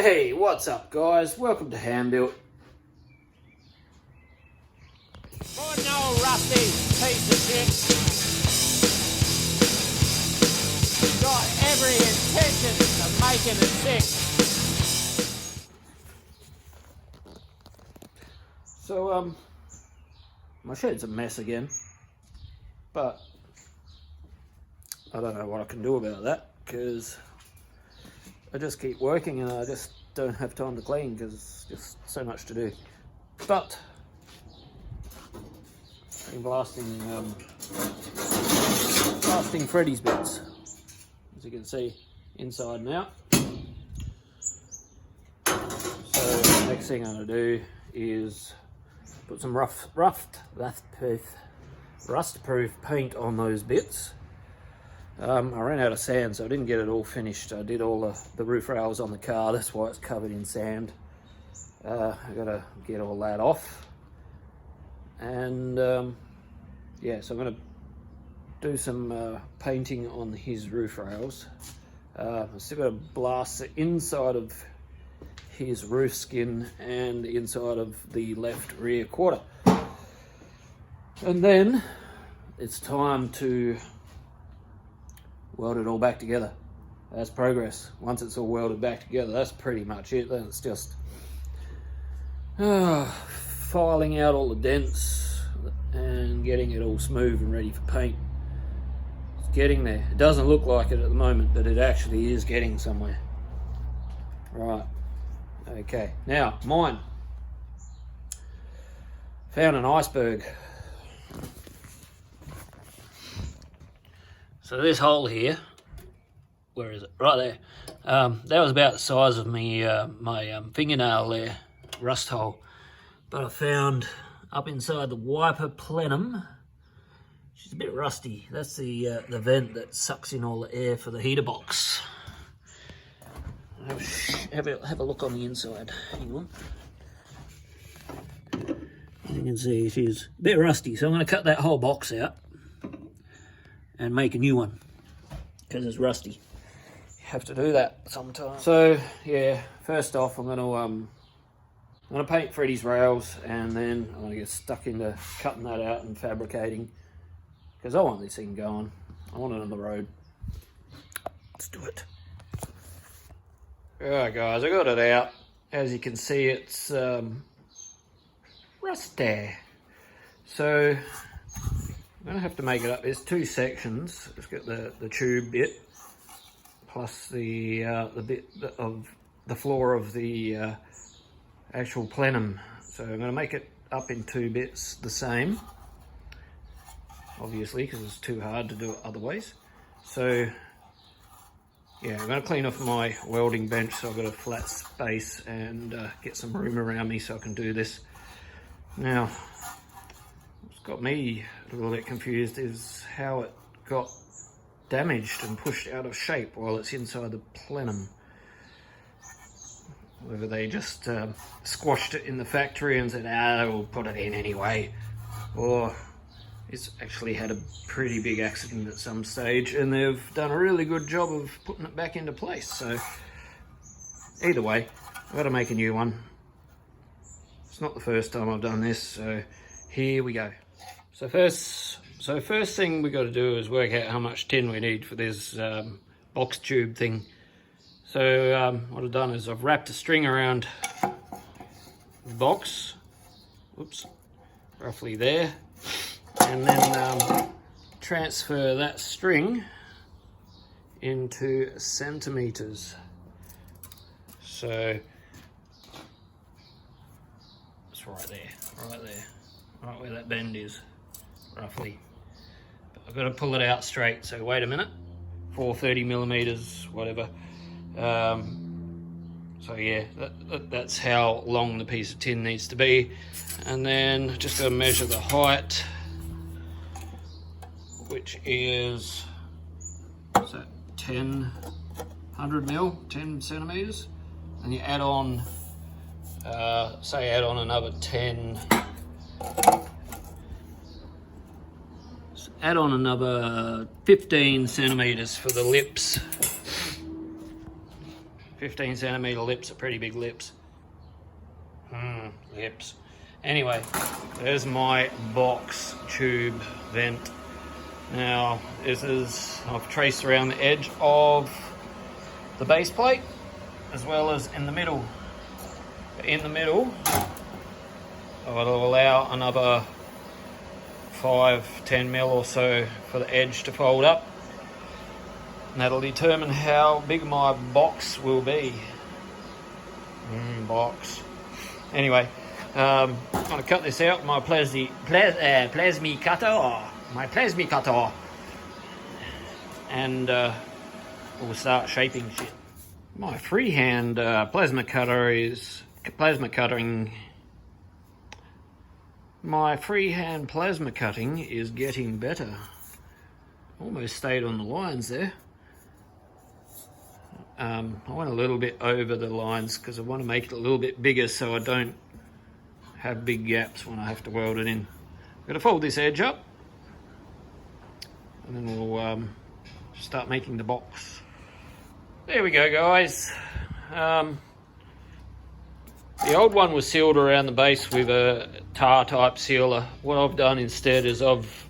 Hey, what's up guys? Welcome to Hand Built. Oh no, rusty piece of shit. Got every intention of making it sick. So, my shed's a mess again, but I don't know what I can do about that because I just keep working and I just don't have time to clean because there's just so much to do. But I'm blasting Freddy's bits, as you can see, inside and out. So the next thing I'm going to do is put some rust-proof paint on those bits. I ran out of sand, so I didn't get it all finished. I did all the roof rails on the car, that's why it's covered in sand. I gotta get all that off. And yeah, so I'm gonna do some painting on his roof rails. I'm still gonna blast the inside of his roof skin and the inside of the left rear quarter. And then it's time to weld it all back together. That's progress. Once it's all welded back together, that's pretty much it. Then it's just filing out all the dents and getting it all smooth and ready for paint. It's getting there. It doesn't look like it at the moment, but it actually is getting somewhere. Right. Okay. Now, mine. Found an iceberg. So this hole here, where is it? Right there. That was about the size of me, my fingernail there, rust hole. But I found up inside the wiper plenum, she's a bit rusty. That's the vent that sucks in all the air for the heater box. Have a look on the inside. Hang on. As you can see, she's a bit rusty, so I'm going to cut that whole box out and make a new one because it's rusty. You have to do that sometimes. So yeah, first off, I'm gonna paint Freddy's rails, and then I'm gonna get stuck into cutting that out and fabricating because I want this thing going. I want it on the road. Let's do it. Alright guys, I got it out. As you can see, it's rusty. So I'm going to have to make it up. There's two sections. Let's get the tube bit plus the bit of the floor of the actual plenum. So I'm going to make it up in two bits the same, obviously, because it's too hard to do it otherwise. So yeah, I'm going to clean off my welding bench so I've got a flat space and get some room around me so I can do this. Now, got me a little bit confused is how it got damaged and pushed out of shape while it's inside the plenum. Whether they just squashed it in the factory and said, we'll put it in anyway, or it's actually had a pretty big accident at some stage and they've done a really good job of putting it back into place. So either way, I've got to make a new one. It's not the first time I've done this, so here we go. So first thing we got to do is work out how much tin we need for this box tube thing. So what I've done is I've wrapped a string around the box, whoops, roughly there, and then transfer that string into centimeters. So it's right there, right where that bend is. Roughly, but I've got to pull it out straight. So wait a minute, 430 millimeters, whatever. So yeah, that's how long the piece of tin needs to be, and then just got to measure the height, which is what's that? 100 mil, 10 centimeters, and you add on, say, add on another 10. Add on another 15 centimeters for the lips. 15 centimeter lips are pretty big lips. Lips. Anyway, there's my box tube vent. Now, I've traced around the edge of the base plate as well as in the middle. In the middle, I'll allow another 5-10 mil or so for the edge to fold up. And that'll determine how big my box will be. Box. Anyway, I'm going to cut this out with my plasmi cutter, and we'll start shaping shit. My freehand plasma cutting. My freehand plasma cutting is getting better. Almost stayed on the lines there. I went a little bit over the lines because I want to make it a little bit bigger so I don't have big gaps when I have to weld it in. I'm going to fold this edge up and then we'll start making the box. There we go, guys. The old one was sealed around the base with a tar type sealer. What I've done instead is I've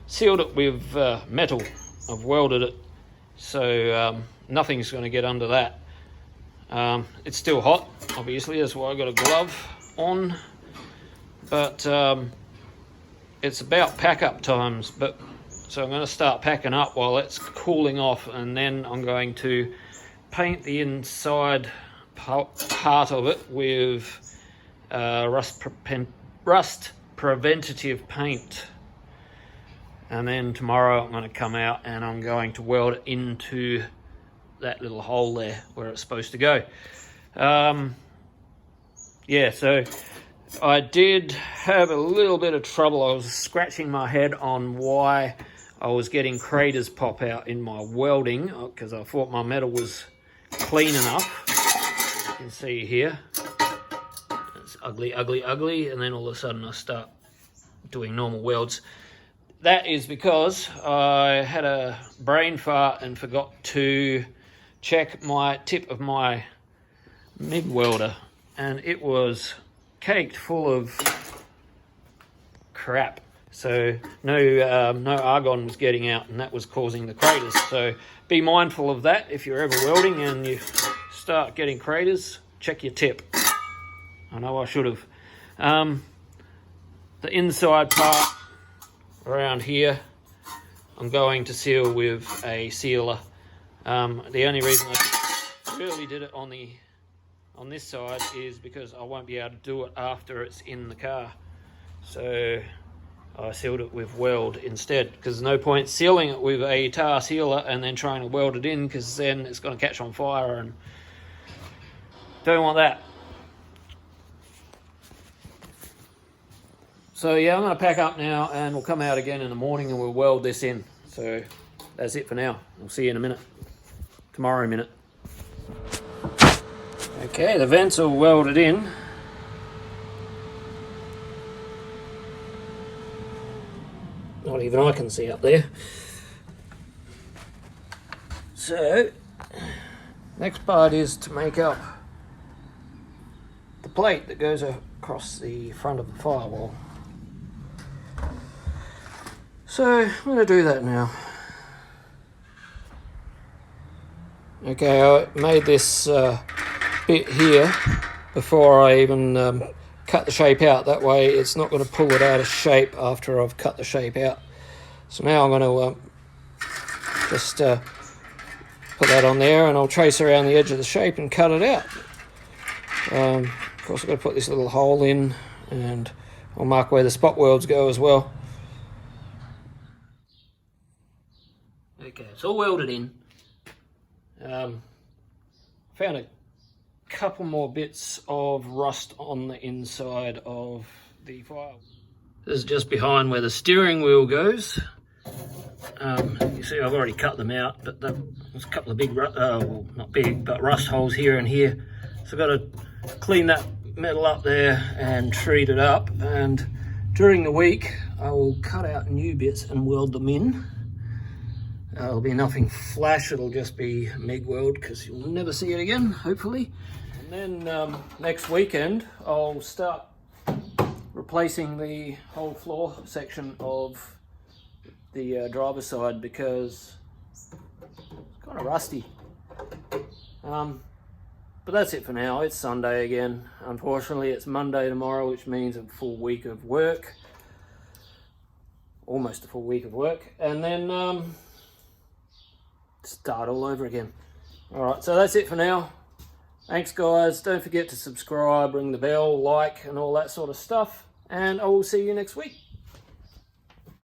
sealed it with metal. I've welded it so nothing's going to get under that. It's still hot, obviously, that's why I got a glove on, but it's about pack up times. So I'm going to start packing up while it's cooling off, and then I'm going to paint the inside part of it with rust preventative paint. And then tomorrow I'm going to come out and I'm going to weld it into that little hole there where it's supposed to go. Yeah, so I did have a little bit of trouble. I was scratching my head on why I was getting craters pop out in my welding, because I thought my metal was clean enough. You can see here, it's ugly, ugly, ugly, and then all of a sudden I start doing normal welds. That is because I had a brain fart and forgot to check my tip of my MIG welder, and it was caked full of crap. So no argon was getting out, and that was causing the craters. So be mindful of that if you're ever welding and you start getting craters. Check your tip. I know I should have. The inside part around here, I'm going to seal with a sealer. The only reason I really did it on this side is because I won't be able to do it after it's in the car. So I sealed it with weld instead, because there's no point sealing it with a tar sealer and then trying to weld it in, because then it's going to catch on fire and don't want that. So yeah, I'm going to pack up now and we'll come out again in the morning and we'll weld this in. So that's it for now. We'll see you in a minute. Tomorrow minute. Okay, the vents are welded in. Not even I can see up there. So, next part is to make up the plate that goes across the front of the firewall. So, I'm going to do that now. Okay, I made this bit here before I even cut the shape out. That way it's not going to pull it out of shape after I've cut the shape out. So now I'm going to just put that on there, and I'll trace around the edge of the shape and cut it out. Of course I've got to put this little hole in, and I'll mark where the spot welds go as well. Okay, it's all welded in. Found a couple more bits of rust on the inside of the file. This is just behind where the steering wheel goes. You see I've already cut them out, but there's a couple of big, well, not big, but rust holes here and here. So I've got to clean that metal up there and treat it up, and during the week I will cut out new bits and weld them in. It'll be nothing flash, it'll just be MIG weld because you'll never see it again, hopefully. And then next weekend I'll start replacing the whole floor section of the driver's side because it's kind of rusty. But that's it for now. It's Sunday again. Unfortunately, it's Monday tomorrow, which means a full week of work. Almost a full week of work. And then start all over again. Alright, so that's it for now. Thanks guys. Don't forget to subscribe, ring the bell, like, and all that sort of stuff. And I will see you next week.